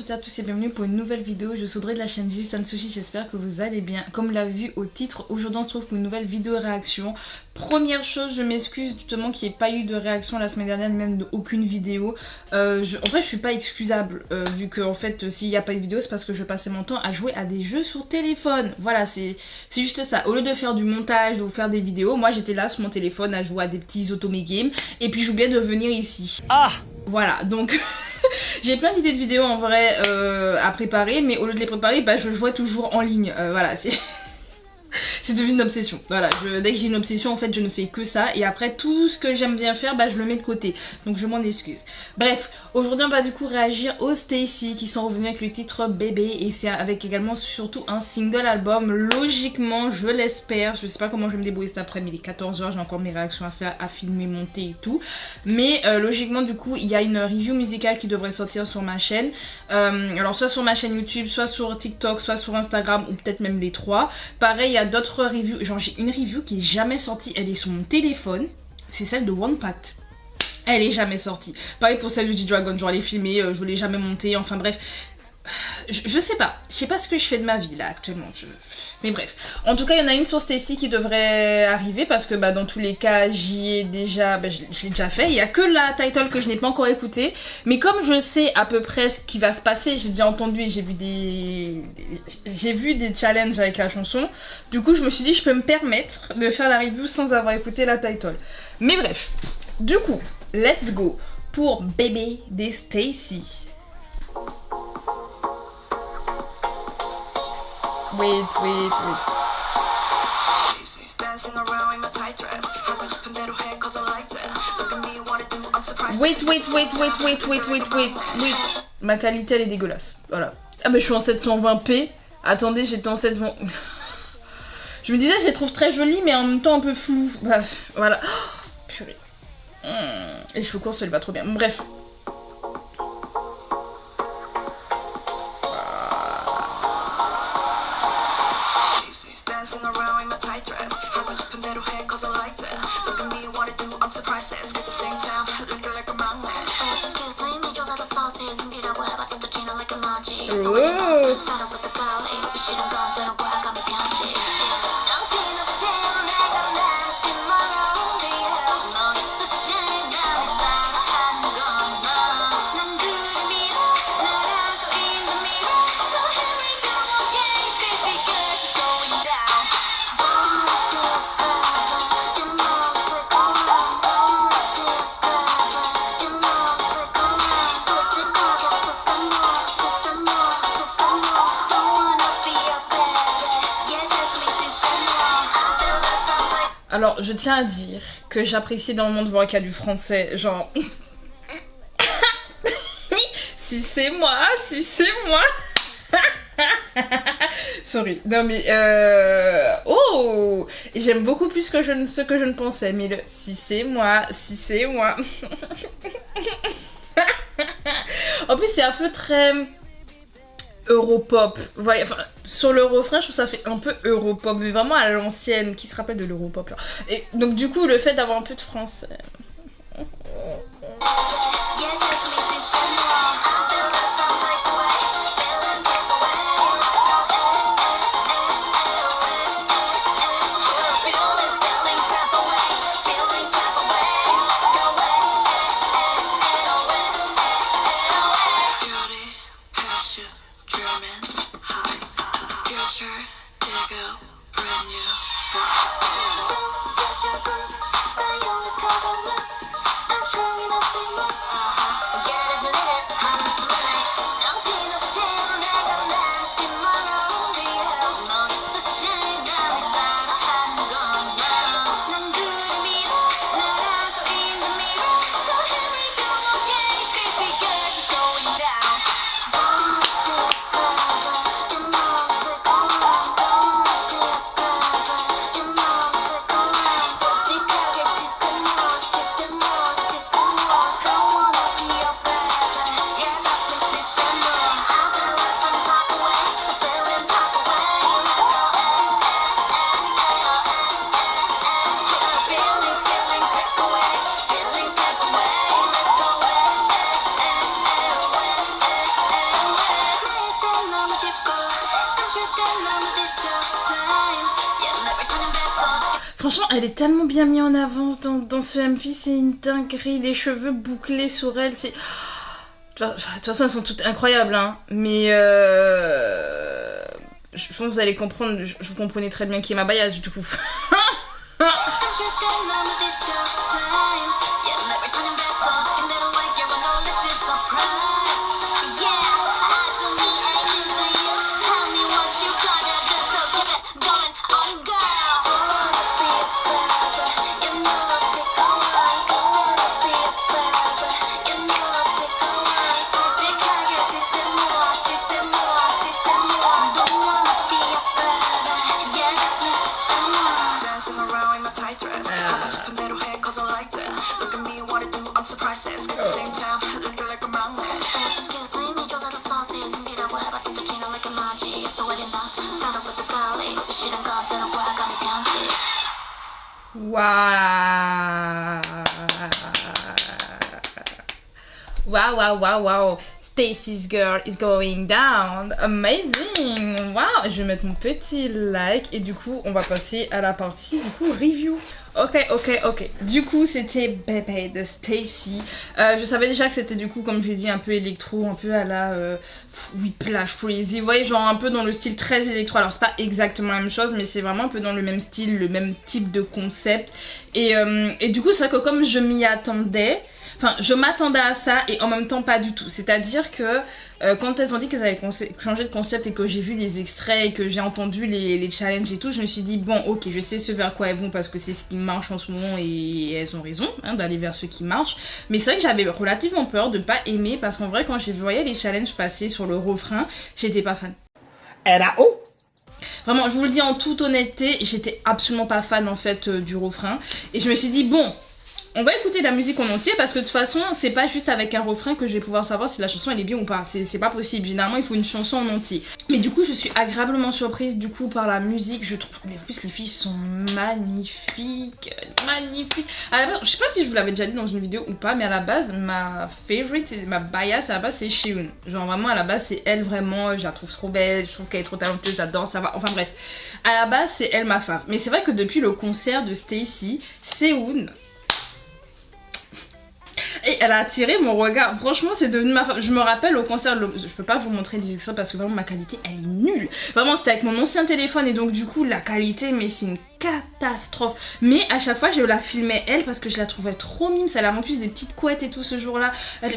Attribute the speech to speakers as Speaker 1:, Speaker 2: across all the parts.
Speaker 1: toutes et à tous et bienvenue pour une nouvelle vidéo. Je suis Audrey de la chaîne Zizi Sansushi, j'espère que vous allez bien. Comme vous l'avez vu au titre, aujourd'hui on se trouve pour une nouvelle vidéo réaction. Première chose, je m'excuse justement qu'il n'y ait pas eu de réaction la semaine dernière, ni même d'aucune vidéo. En vrai je suis pas excusable, vu que en fait s'il n'y a pas eu de vidéo c'est parce que je passais mon temps à jouer à des jeux sur téléphone. Voilà, c'est juste ça. Au lieu de faire du montage, de vous faire des vidéos, moi j'étais là sur mon téléphone à jouer à des petits automé games. Et puis j'oubliais de venir ici. Ah! Voilà, donc j'ai plein d'idées de vidéos en vrai à préparer, mais au lieu de les préparer, bah, je jouais toujours en ligne. Voilà, c'est devenu une obsession. Voilà, dès que j'ai une obsession, en fait, je ne fais que ça. Et après, tout ce que j'aime bien faire, bah, je le mets de côté. Donc, je m'en excuse. Bref, aujourd'hui, on va du coup réagir aux Stacey qui sont revenus avec le titre Bébé. Et c'est avec également, surtout, un single album. Logiquement, je l'espère. Je sais pas comment je vais me débrouiller cet après-midi. Il est 14 h, j'ai encore mes réactions à faire, à filmer, monter et tout. Mais logiquement, du coup, il y a une review musicale qui devrait sortir sur ma chaîne. Alors, soit sur ma chaîne YouTube, soit sur TikTok, soit sur Instagram, ou peut-être même les trois. Pareil, il y a d'autres reviews, genre j'ai une review qui est jamais sortie, elle est sur mon téléphone, c'est celle de One Pact. Elle est jamais sortie. Pareil pour celle de G-Dragon, genre elle est filmée, je l'ai jamais montée, enfin bref. Je sais pas ce que je fais de ma vie là actuellement, mais bref. En tout cas il y en a une sur Stacey qui devrait arriver parce que bah dans tous les cas j'y ai déjà, bah, je l'ai déjà fait. Il y a que la title que je n'ai pas encore écoutée, mais comme je sais à peu près ce qui va se passer, j'ai déjà entendu et j'ai vu des challenges avec la chanson. Du coup je me suis dit je peux me permettre de faire la review sans avoir écouté la title. Mais bref, du coup let's go pour Bébé des Stacey. Wait. Ma qualité elle est dégueulasse. Voilà. Ah mais je suis en 720p. Attendez, j'étais en 720. Je me disais je les trouve très jolies mais en même temps un peu floues. Bah, voilà. Oh, purée. Et les cheveux courts ça lui va trop bien. Bref. Alors, je tiens à dire que j'apprécie énormément de voir qu'il y a du français, genre... si c'est moi. Sorry. Non mais... Oh. Et j'aime beaucoup plus que ce que je ne pensais, mais le... Si c'est moi. En plus, c'est un peu très... Europop, voyez, enfin, sur le refrain je trouve ça fait un peu Europop, mais vraiment à l'ancienne, qui se rappelle de l'Europop là. Et donc du coup le fait d'avoir un peu de français. Franchement, elle est tellement bien mise en avant dans ce MV, c'est une dinguerie. Les cheveux bouclés sur elle, c'est... De toute façon, elles sont toutes incroyables, hein. Mais je pense que vous allez comprendre, vous comprenez très bien qui est ma baillasse, du coup. Waouh! Wow, wow, wow, wow! Stacy's girl is going down. Amazing! Wow! Je vais mettre mon petit like et du coup, on va passer à la partie du coup review. Ok. Du coup, c'était Baby de Stacy. Je savais déjà que c'était du coup, comme je l'ai dit, un peu électro, un peu à la Whiplash Crazy. Vous voyez, genre un peu dans le style très électro. Alors, c'est pas exactement la même chose, mais c'est vraiment un peu dans le même style, le même type de concept. Et du coup, c'est vrai que comme je m'y attendais, enfin, je m'attendais à ça et en même temps pas du tout. C'est-à-dire que quand elles ont dit qu'elles avaient changé de concept et que j'ai vu les extraits et que j'ai entendu les challenges et tout, je me suis dit bon, ok, je sais ce vers quoi elles vont parce que c'est ce qui marche en ce moment et elles ont raison hein, d'aller vers ce qui marche. Mais c'est vrai que j'avais relativement peur de pas aimer parce qu'en vrai, quand j'ai voyé les challenges passer sur le refrain, j'étais pas fan. Vraiment, je vous le dis en toute honnêteté, j'étais absolument pas fan en fait du refrain. Et je me suis dit bon, on va écouter la musique en entier parce que de toute façon, c'est pas juste avec un refrain que je vais pouvoir savoir si la chanson elle est bien ou pas. C'est pas possible. Généralement, il faut une chanson en entier. Mais du coup, je suis agréablement surprise du coup par la musique. Je trouve en plus les filles sont magnifiques. Magnifiques. À la base, je sais pas si je vous l'avais déjà dit dans une vidéo ou pas, mais à la base, ma favorite, ma bias à la base, c'est Shion. Genre vraiment à la base, c'est elle vraiment. Je la trouve trop belle. Je trouve qu'elle est trop talentueuse. J'adore ça va. Enfin bref. À la base, c'est elle ma fave. Mais c'est vrai que depuis le concert de Stacy, Seoun. Et elle a attiré mon regard. Franchement, c'est devenu ma femme. Je me rappelle au concert, je peux pas vous montrer des extraits parce que vraiment ma qualité, elle est nulle. Vraiment, c'était avec mon ancien téléphone et donc du coup, la qualité, mais c'est une catastrophe. Mais à chaque fois, je la filmais elle parce que je la trouvais trop mime. Elle a en plus des petites couettes et tout ce jour-là. En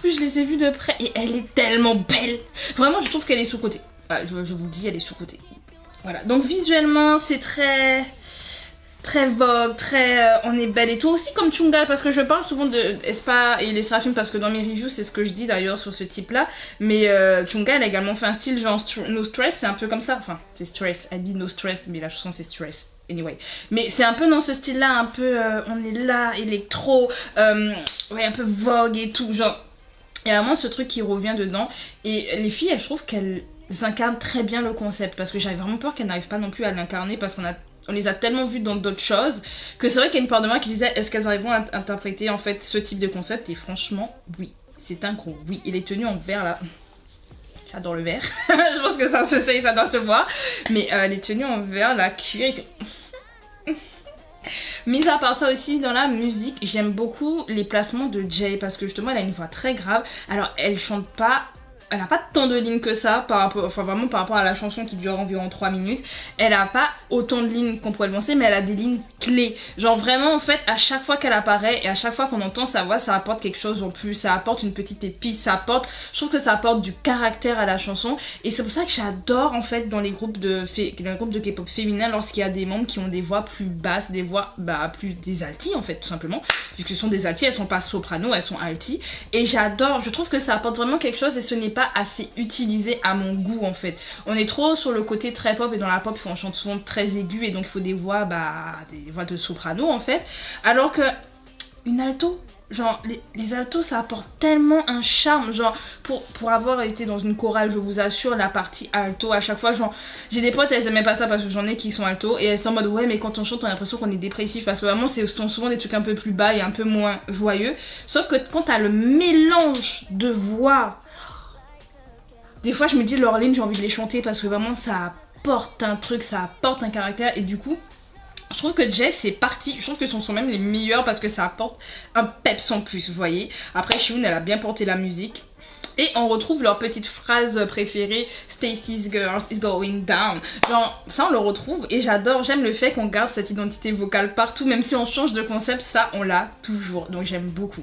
Speaker 1: plus, je les ai vues de près et elle est tellement belle. Vraiment, je trouve qu'elle est sous-cotée. Je vous dis, elle est sous-cotée. Voilà. Donc visuellement, c'est très Vogue, très on est belle et tout, aussi comme Chungha parce que je parle souvent de Aespa et les Seraphim parce que dans mes reviews c'est ce que je dis d'ailleurs sur ce type là, mais Chungha elle a également fait un style genre No Stress, c'est un peu comme ça, enfin c'est Stress, elle dit No Stress mais la chanson c'est Stress. Anyway, mais c'est un peu dans ce style là, un peu on est là, électro, ouais un peu Vogue et tout, genre il y a vraiment ce truc qui revient dedans et les filles je trouve qu'elles incarnent très bien le concept parce que j'avais vraiment peur qu'elles n'arrivent pas non plus à l'incarner parce on les a tellement vues dans d'autres choses que c'est vrai qu'il y a une part de moi qui disait est-ce qu'elles arriveront à interpréter en fait ce type de concept et franchement oui, c'est un gros oui. Et les tenues en vert là, j'adore le vert, je pense que ça se sait, ça doit se voir, mais les tenues en vert, la cuir et tout. Mis à part ça aussi dans la musique, j'aime beaucoup les placements de Jay parce que justement elle a une voix très grave, alors elle chante pas. Elle n'a pas tant de lignes que ça, vraiment par rapport à la chanson qui dure environ 3 minutes. Elle n'a pas autant de lignes qu'on pourrait le penser, mais elle a des lignes clés. Genre vraiment, en fait, à chaque fois qu'elle apparaît et à chaque fois qu'on entend sa voix, ça apporte quelque chose en plus. Ça apporte une petite épice, je trouve que ça apporte du caractère à la chanson. Et c'est pour ça que j'adore, en fait, dans les groupes de K-pop féminin, lorsqu'il y a des membres qui ont des voix plus basses, des voix, plus des altis, en fait, tout simplement. Vu que ce sont des altis, elles sont pas soprano, elles sont altis. Et j'adore, je trouve que ça apporte vraiment quelque chose et ce n'est pas assez utilisé à mon goût en fait. On est trop sur le côté très pop et dans la pop on chante souvent très aigu et donc il faut des voix de soprano en fait. Alors que une alto, genre les altos ça apporte tellement un charme, genre pour avoir été dans une chorale je vous assure la partie alto à chaque fois genre j'ai des potes elles aimaient pas ça parce que j'en ai qui sont alto et elles sont en mode ouais mais quand on chante on a l'impression qu'on est dépressif parce que vraiment c'est souvent des trucs un peu plus bas et un peu moins joyeux, sauf que quand t'as le mélange de voix des fois je me dis Laureline, j'ai envie de les chanter parce que vraiment ça apporte un truc, ça apporte un caractère et du coup je trouve que Jess c'est parti, je trouve que ce sont même les meilleurs parce que ça apporte un peps en plus, vous voyez. Après Xiun elle a bien porté la musique. Et on retrouve leur petite phrase préférée, Stacy's Girls is going down. Genre, ça on le retrouve et j'adore, j'aime le fait qu'on garde cette identité vocale partout, même si on change de concept, ça on l'a toujours. Donc j'aime beaucoup.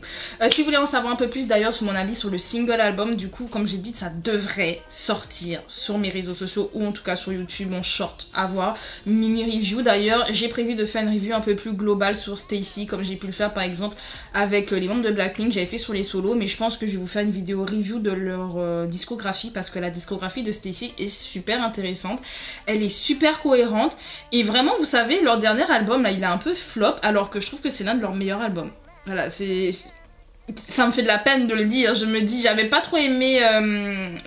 Speaker 1: Si vous voulez en savoir un peu plus d'ailleurs sur mon avis sur le single album, du coup, comme j'ai dit, ça devrait sortir sur mes réseaux sociaux ou en tout cas sur YouTube, mon short à voir. Mini review d'ailleurs, j'ai prévu de faire une review un peu plus globale sur Stacy, comme j'ai pu le faire par exemple avec les membres de Blackpink, j'avais fait sur les solos, mais je pense que je vais vous faire une vidéo review de leur discographie parce que la discographie de Stacy est super intéressante, elle est super cohérente et vraiment vous savez leur dernier album là il a un peu flop alors que je trouve que c'est l'un de leurs meilleurs albums. Voilà, ça me fait de la peine de le dire, je me dis j'avais pas trop aimé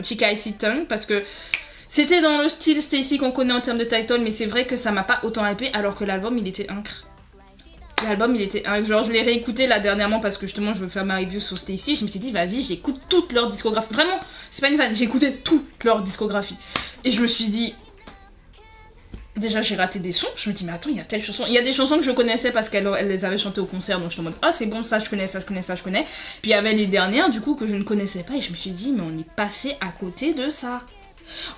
Speaker 1: Chika Icy Tongue parce que c'était dans le style Stacy qu'on connaît en termes de title, mais c'est vrai que ça m'a pas autant hypé alors que l'album il était incroyable. L'album il était genre je l'ai réécouté là dernièrement parce que justement je veux faire ma review sur Stacy. Je me suis dit vas-y j'écoute toute leur discographie. Vraiment c'est pas une fan, j'ai écouté toute leur discographie. Et je me suis dit déjà j'ai raté des sons. Je me dis mais attends il y a telle chanson. Il y a des chansons que je connaissais parce qu'elle les avait chantées au concert. Donc je suis en mode ah c'est bon ça je connais, ça je connais, ça je connais. Puis il y avait les dernières du coup que je ne connaissais pas. Et je me suis dit mais on est passé à côté de ça.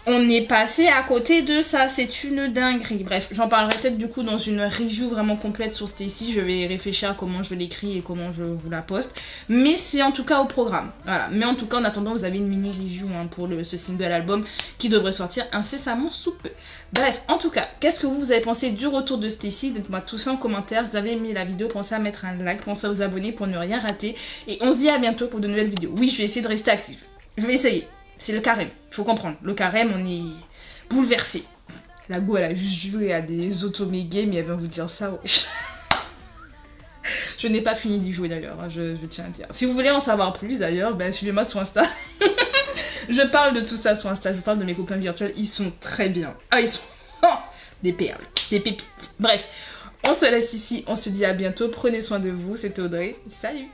Speaker 1: On est passé à côté de ça, c'est une dinguerie. Bref, j'en parlerai peut-être du coup dans une review vraiment complète sur Stacy. Je vais réfléchir à comment je l'écris et comment je vous la poste. Mais c'est en tout cas au programme. Voilà. Mais en tout cas, en attendant, vous avez une mini review pour ce single album qui devrait sortir incessamment sous peu. Bref, en tout cas, qu'est-ce que vous avez pensé du retour de Stacy? Dites-moi tout ça en commentaire. Si vous avez aimé la vidéo, pensez à mettre un like, pensez à vous abonner pour ne rien rater. Et on se dit à bientôt pour de nouvelles vidéos. Oui, je vais essayer de rester active. Je vais essayer. C'est le carême, il faut comprendre. Le carême, on est bouleversé. La go, elle a juste joué à des automé-games, mais elle vient vous dire ça, ouais. Je n'ai pas fini d'y jouer d'ailleurs, hein, je tiens à dire. Si vous voulez en savoir plus d'ailleurs, ben, suivez-moi sur Insta. Je parle de tout ça sur Insta, je vous parle de mes copains virtuels, ils sont très bien. Ah, ils sont des perles, des pépites. Bref, on se laisse ici, on se dit à bientôt. Prenez soin de vous, c'était Audrey. Salut!